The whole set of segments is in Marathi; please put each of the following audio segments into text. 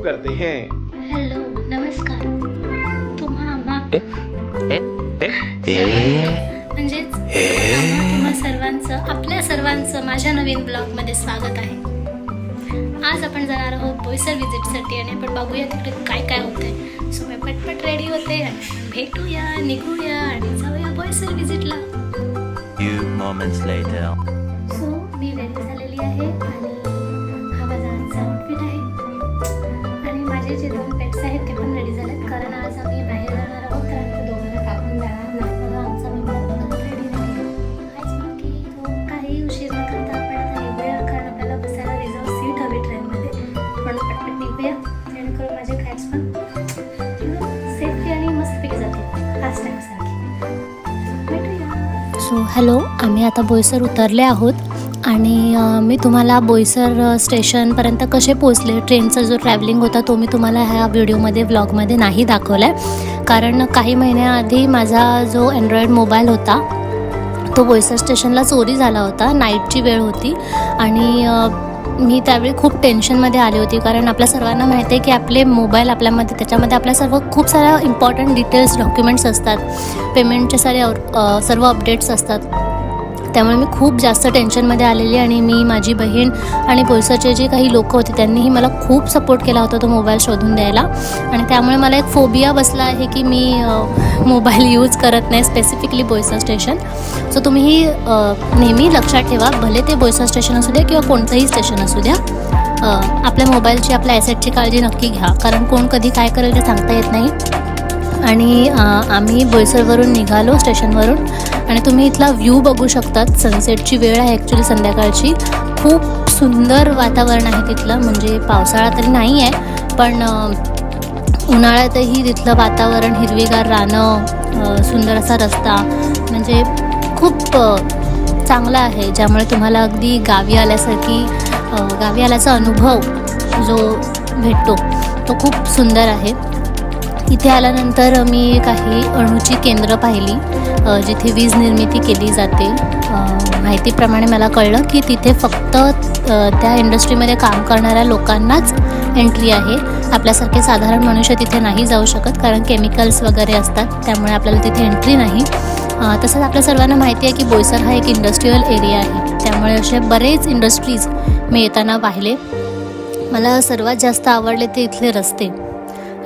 शुरू करते हैं। हेलो, नमस्कार. तुम्हा सर्वांचं, आपल्या सर्वांचं माझ्या नवीन ब्लॉगमध्ये स्वागत आहे. आज आपण जाणार आहोत बोईसर विजिटसाठी आणि आपण बघूया तिकडे काय काय होतंय. सो मी पटपट रेडी होते आणि भेटूया, निघूया आणि जाऊया बोईसर विजिटला. Few moments later. सो मी रेडी झालेली आहे आणि हा माझा आजचा आउटफिट आहे आणि माझे जे दोन पेट्स आहेत ते पण रेडी झालेत, कारण आज आम्ही बाहेर जाणार आहोत तर आम्ही दोघांना टाकून जाणार नाही. बघा आमचा मेंबर रेडी नाही. हाच बाकी काही उशीर न करता आपण आता निघूया, कारण आपल्याला बसायला रिझर्व सीट हवी ट्रेनमध्ये. म्हणून पटपट निघूया जेणेकरून माझे कॅट्स पण सेफली आणि मस्तपैकी जातील लास्ट टाईमसारखी. भेटूया. सो हॅलो, आम्ही आता बोईसर उतरले आहोत आणि मी तुम्हाला बोईसर स्टेशनपर्यंत कसे पोचले, ट्रेनचा जो ट्रॅव्हलिंग होता तो मी तुम्हाला ह्या व्हिडिओमध्ये व्लॉगमध्ये नाही दाखवला आहे, कारण काही महिन्याआधी माझा जो अँड्रॉईड मोबाईल होता तो बोईसर स्टेशनला चोरी झाला होता. नाईटची वेळ होती आणि मी त्यावेळी खूप टेन्शनमध्ये आली होती, कारण आपल्या सर्वांना माहिती आहे की आपले मोबाईल आपल्यामध्ये, त्याच्यामध्ये आपल्या खूप साऱ्या इम्पॉर्टंट डिटेल्स, डॉक्युमेंट्स असतात, पेमेंटचे सर्व अपडेट्स असतात. त्यामुळे मी खूप जास्त टेन्शनमध्ये आलेली आणि माझी बहीण आणि बोईसरचे जे काही लोक होते त्यांनीही मला खूप सपोर्ट केला होता तो मोबाईल शोधून द्यायला. आणि त्यामुळे मला एक फोबिया बसला आहे की मी मोबाईल यूज करत नाही, स्पेसिफिकली बोईसर स्टेशन. सो तुम्हीही नेहमी लक्षात ठेवा, भले ते बोईसर स्टेशन असू द्या किंवा कोणतंही स्टेशन असू द्या, आपल्या मोबाईलची, आपल्या ॲसेटची काळजी नक्की घ्या, कारण कोण कधी काय करेल ते सांगता येत नाही. आणि आम्ही बोईसरवरून निघालो स्टेशनवरून आणि तुम्ही इथला व्ह्यू बघू शकतात. सनसेटची वेळ आहे ॲक्च्युली संध्याकाळची. खूप सुंदर वातावरण आहे तिथलं, म्हणजे पावसाळा तरी नाही आहे पण उन्हाळ्यातही तिथलं वातावरण, हिरवीगार रानं, सुंदर असा रस्ता, म्हणजे खूप चांगला आहे, ज्यामुळे तुम्हाला अगदी गावी आल्याचा अनुभव जो भेटतो तो खूप सुंदर आहे. इथे आल्यानंतर मी काही अणूची केंद्र पाहिली जिथे वीज निर्मिती केली जाते. माहितीप्रमाणे मला कळलं की तिथे फक्त त्या इंडस्ट्रीमध्ये काम करणाऱ्या लोकांनाच एंट्री आहे. आपल्यासारखे साधारण मनुष्य तिथे नाही जाऊ शकत, कारण केमिकल्स वगैरे असतात, त्यामुळे आपल्याला तिथे एंट्री नाही. तसंच आपल्या सर्वांना माहिती आहे की बोईसर हा एक इंडस्ट्रीयल एरिया आहे, त्यामुळे असे बरेच इंडस्ट्रीज मी येताना पाहिले. मला सर्वात जास्त आवडले ते इथले रस्ते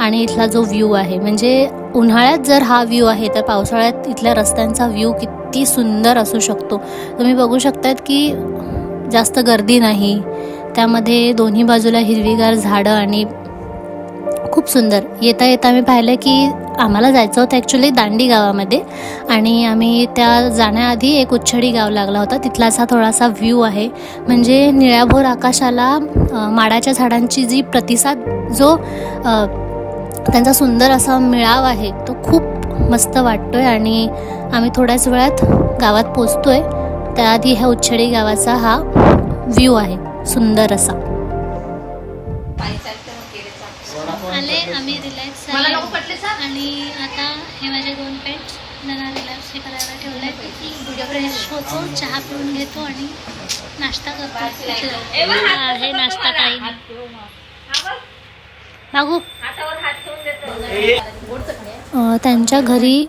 आणि इथला जो व्ह्यू आहे. म्हणजे उन्हाळ्यात जर हा व्ह्यू आहे तर पावसाळ्यात इथल्या रस्त्यांचा व्ह्यू किती सुंदर असू शकतो. तुम्ही बघू शकतात की जास्त गर्दी नाही, त्यामध्ये दोन्ही बाजूला हिरवीगार झाडं आणि खूप सुंदर. येता येता मी पाहिलं की आम्हाला जायचं होतं ॲक्च्युली दांडी गावामध्ये आणि आम्ही त्या जाण्याआधी एक उच्छडी गाव लागला होता. तिथलाच हा थोडासा व्ह्यू आहे. म्हणजे निळ्याभोर आकाशाला माडाच्या झाडांची जी प्रतिसाद, जो त्यांचा सुंदर असा मिळाव आहे, तो खूप मस्त वाटतो आहे. आणि आम्ही थोड्याच वेळात गावात पोचतो आहे. त्याआधी ह्या उच्छडी गावाचा हा व्ह्यू आहे सुंदर असा. आले आम्ही रिलॅक्स आणि आता हे माझे दोन पेट्स त्यांना रिलॅक्स हे करायला ठेवले. फ्रेश होतो, चहा पिऊन घेतो आणि नाश्ता करतो. आहे नाश्ता काही मागू. त्यांच्या घरी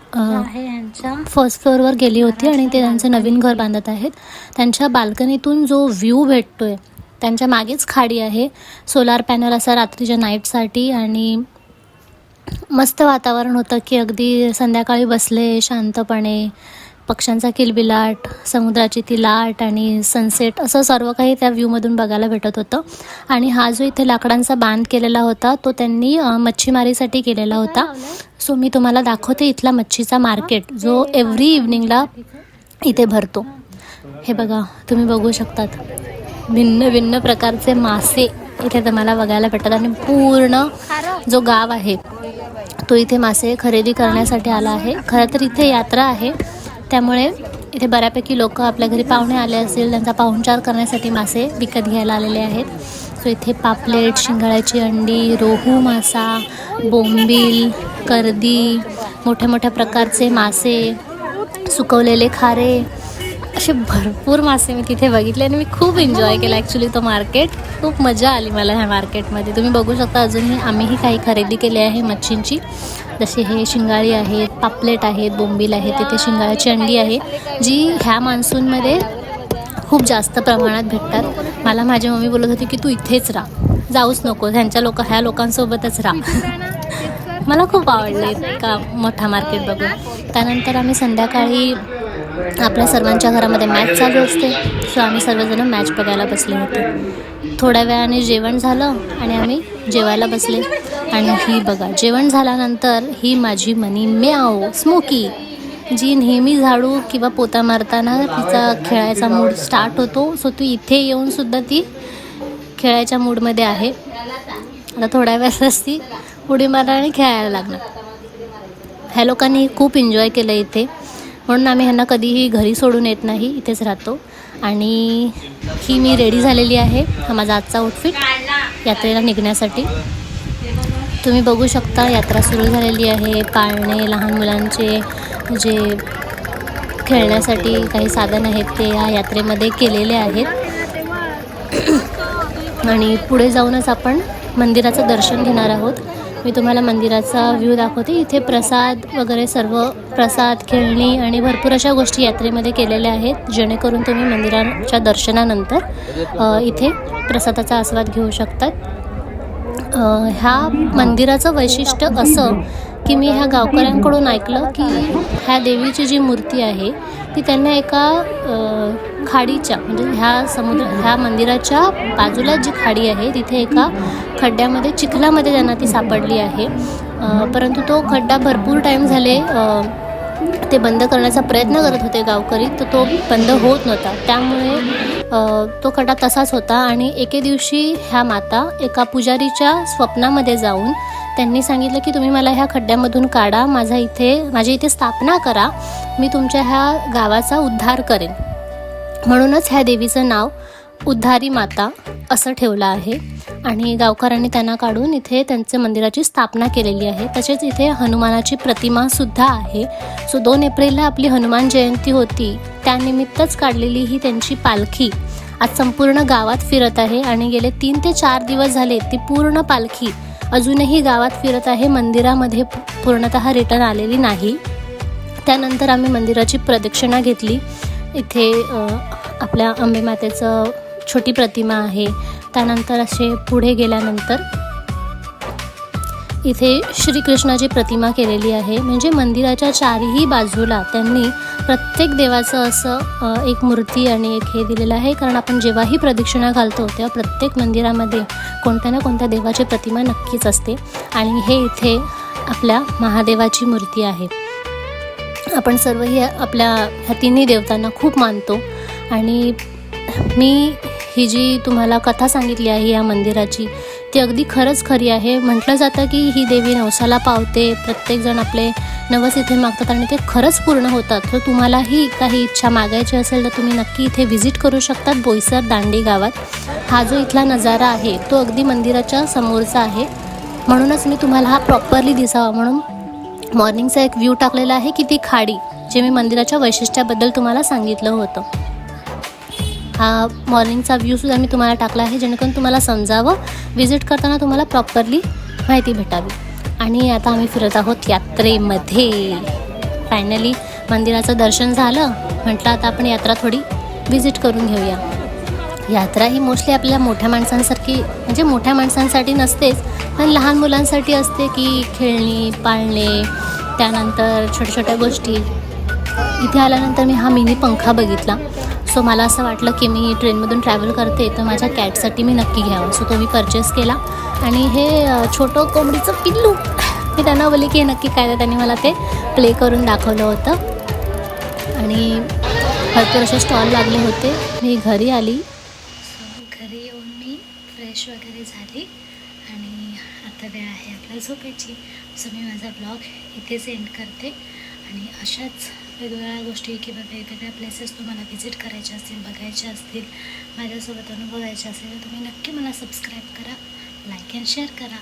फर्स्ट फ्लोअरवर गेली होती आणि ते त्यांचं नवीन घर बांधत आहेत. त्यांच्या बाल्कनीतून जो व्ह्यू भेटतोय, त्यांच्या मागेच खाडी आहे, सोलार पॅनल असा रात्रीच्या नाईटसाठी, आणि मस्त वातावरण होतं की अगदी संध्याकाळी बसले शांतपणे, पक्ष्यांचा किलबिलाट, समुद्राची ती लाट आणि सनसेट, असं सर्व काही त्या व्ह्यूमधून बघायला भेटत होतं. आणि हा जो इथे लाकडांचा बांध केलेला होता तो त्यांनी मच्छीमारीसाठी केलेला होता. सो मी तुम्हाला दाखवते इथला मच्छीचा मार्केट, जो एव्हरी इव्हनिंगला इथे भरतो. हे बघा, तुम्ही बघू शकतात भिन्न भिन्न प्रकारचे मासे इथे तुम्हाला बघायला भेटतात. आणि पूर्ण जो गाव आहे तो इथे मासे खरेदी करण्यासाठी आला आहे. खरं तर इथे यात्रा आहे, त्यामुळे इथे बऱ्यापैकी लोक आपल्या घरी पाहुणे आले असतील, त्यांचा पाहुणचार करण्यासाठी मासे विकत घ्यायला आलेले आहेत. सो इथे पापलेट, शिंगाळ्याची अंडी, रोहू मासा, बोंबील, कर्दी, मोठ्या मोठ्या प्रकारचे मासे, सुकवलेले खारे, असे भरपूर मासे मी तिथे बघितले आणि मी खूप एन्जॉय केला ॲक्च्युली तो मार्केट. खूप मजा आली मला ह्या मार्केटमध्ये. तुम्ही बघू शकता अजूनही आम्हीही काही खरेदी केली आहे मच्छींची. जसे हे शिंगाळी आहेत, पापलेट आहेत, बोंबील आहेत, तिथे शिंगाळ्याची अंडी आहे जी ह्या मान्सूनमध्ये खूप जास्त प्रमाणात भेटतात. मला माझी मम्मी बोलत होती की तू इथेच राहा, जाऊच नको, ह्या लोकांसोबतच राहा. मला खूप आवडलं इतका मोठा मार्केट बघून. त्यानंतर आम्ही संध्याकाळी आपल्या सर्वांच्या घरामध्ये मॅच चालू असते, सो आम्ही सर्वजण मॅच बघायला बसले होते. थोड्या वेळाने जेवण झालं आणि आम्ही जेवायला बसले. आणि ही बघा, जेवण झाल्यानंतर ही माझी मनी म्याओ स्मोकी, जी नेहमी झाडू किंवा पोता मारताना तिचा खेळायचा मूड स्टार्ट होतो. सो ती इथे येऊनसुद्धा ती खेळायच्या मूडमध्ये आहे. आता थोड्या वेळातच ती उडी मारणार आणि खेळायला लागणार. ह्या लोकांनी खूप एन्जॉय केलं इथे, म्हणून आम्ही ह्यांना कधीही घरी सोडून येत नाही, इथेच राहतो. आणि ही मी रेडी झालेली आहे, हा माझा आजचा आउटफिट यात्रेला निघण्यासाठी. तुम्ही बघू शकता यात्रा सुरू झालेली आहे. पाळणे, लहान मुलांचे जे खेळण्यासाठी काही साधन आहेत ते या यात्रेमध्ये केलेले आहेत. आणि पुढे जाऊनच आपण मंदिराचं दर्शन घेणार आहोत. मी तुम्हाला मंदिराचा व्ह्यू दाखवते. इथे प्रसाद वगैरे, सर्व प्रसाद, खेळणी आणि भरपूर अशा गोष्टी यात्रेमध्ये केलेल्या आहेत, जेणेकरून तुम्ही मंदिराच्या दर्शनानंतर इथे प्रसादाचा आस्वाद घेऊ शकतात. ह्या मंदिराचं वैशिष्ट्य असं की मी ह्या गावकऱ्यांकडून ऐकलं की ह्या देवीची जी मूर्ती आहे ती त्यांना एका खाडीच्या, म्हणजे ह्या मंदिराच्या बाजूला जी खाडी आहे तिथे एका खड्ड्यामध्ये, चिखलामध्ये त्यांना ती सापडली आहे. परंतु तो खड्डा भरपूर टाईम झाले ते बंद करण्याचा प्रयत्न करत होते गावकरी, तर तो बंद होत नव्हता. त्यामुळे तो खड्डा तसाच होता. आणि एके दिवशी ह्या माता एका पुजारीच्या स्वप्नामध्ये जाऊन त्यांनी सांगितलं की तुम्ही मला ह्या खड्ड्यामधून काढा, माझ्या इथे स्थापना करा, मी तुमच्या ह्या गावाचा उद्धार करेन. म्हणूनच ह्या देवीचं नाव उद्धारी माता असं ठेवलं आहे. आणि गावकऱ्यांनी त्यांना काढून इथे त्यांच्या मंदिराची स्थापना केलेली आहे. तसेच इथे हनुमानाची प्रतिमासुद्धा आहे. सो 2 एप्रिलला आपली हनुमान जयंती होती, त्यानिमित्तच काढलेली ही त्यांची पालखी आज संपूर्ण गावात फिरत आहे. आणि गेले 3 ते 4 दिवस झाले ती पूर्ण पालखी अजूनही गावात फिरत आहे, मंदिरामध्ये पूर्णतः रिटर्न आलेली नाही. त्यानंतर आम्ही मंदिराची प्रदक्षिणा घेतली. इथे आपल्या अंबे मातेचं छोटी प्रतिमा आहे. त्यानंतर असे पुढे गेल्यानंतर इथे श्रीकृष्णाची प्रतिमा केलेली आहे. म्हणजे मंदिराच्या चारही बाजूला त्यांनी प्रत्येक देवाचं असं एक मूर्ती आणि एक हे दिलेलं आहे. कारण आपण जेव्हाही प्रदक्षिणा घालतो तेव्हा प्रत्येक मंदिरामध्ये कोणत्या ना कोणत्या देवाची प्रतिमा नक्कीच असते. आणि हे इथे आपल्या महादेवाची मूर्ती आहे. आपण सर्वही आपल्या ह्या तिन्ही देवतांना खूप मानतो. आणि मी ही जी तुम्हाला कथा सांगितली आहे या मंदिराची, ती अगदी खरंच खरी आहे. म्हटलं जातं की ही देवी नवसाला पावते, प्रत्येकजण आपले नवस इथे मागतात आणि ते खरंच पूर्ण होतात. तर तुम्हालाही काही इच्छा मागायची असेल तर तुम्ही नक्की इथे व्हिजिट करू शकतात, बोईसर दांडी गावात. हा जो इथला नजारा आहे तो अगदी मंदिराच्या समोरचा आहे, म्हणूनच मी तुम्हाला हा प्रॉपरली दिसावा म्हणून मॉर्निंगचा एक व्ह्यू टाकलेला आहे की ती खाडी, जे मी मंदिराच्या वैशिष्ट्याबद्दल तुम्हाला सांगितलं होतं. हा मॉर्निंगचा व्ह्यूसुद्धा मी तुम्हाला टाकला आहे, जेणेकरून तुम्हाला समजावं, व्हिजिट करताना तुम्हाला प्रॉपरली माहिती भेटावी. आणि आता आम्ही फिरत आहोत यात्रेमध्ये. फायनली मंदिराचं दर्शन झालं, म्हटलं आता आपण यात्रा थोडी व्हिजिट करून घेऊया. यात्रा ही मोस्टली आपल्या मोठ्या माणसांसारखी, म्हणजे मोठ्या माणसांसाठी नसतेच, पण लहान मुलांसाठी असते की खेळणी, पाळणे, त्यानंतर छोट्या छोट्या गोष्टी. इथे आल्यानंतर मी हा मिनी पंखा बघितला. सो मला असं वाटलं की मी ट्रेनमधून ट्रॅव्हल करते तर माझ्या कॅटसाठी मी नक्की घ्यावं. सो तो मी परचेस केला. आणि हे छोटं कोंबडीचं पिल्लू, मी त्यांना बोलले की हे नक्की काय, तर त्यांनी मला ते प्ले करून दाखवलं होतं. आणि भरपूर असे स्टॉल लागले होते. मी घरी आली. घरी येऊन मी फ्रेश वगैरे झाली आणि आता वेळ आहे आपल्या झोपेची. सो मी माझा ब्लॉग इथेच एंड करते. आणि अशाच वेगवेगळ्या गोष्टी किंवा वेगवेगळ्या प्लेसेस तुम्हाला व्हिजिट करायच्या असतील, बघायच्या असतील, माझ्यासोबत अनुभवायच्या असेल तर तुम्ही नक्की मला सबस्क्राईब करा, लाईक अँड शेअर करा.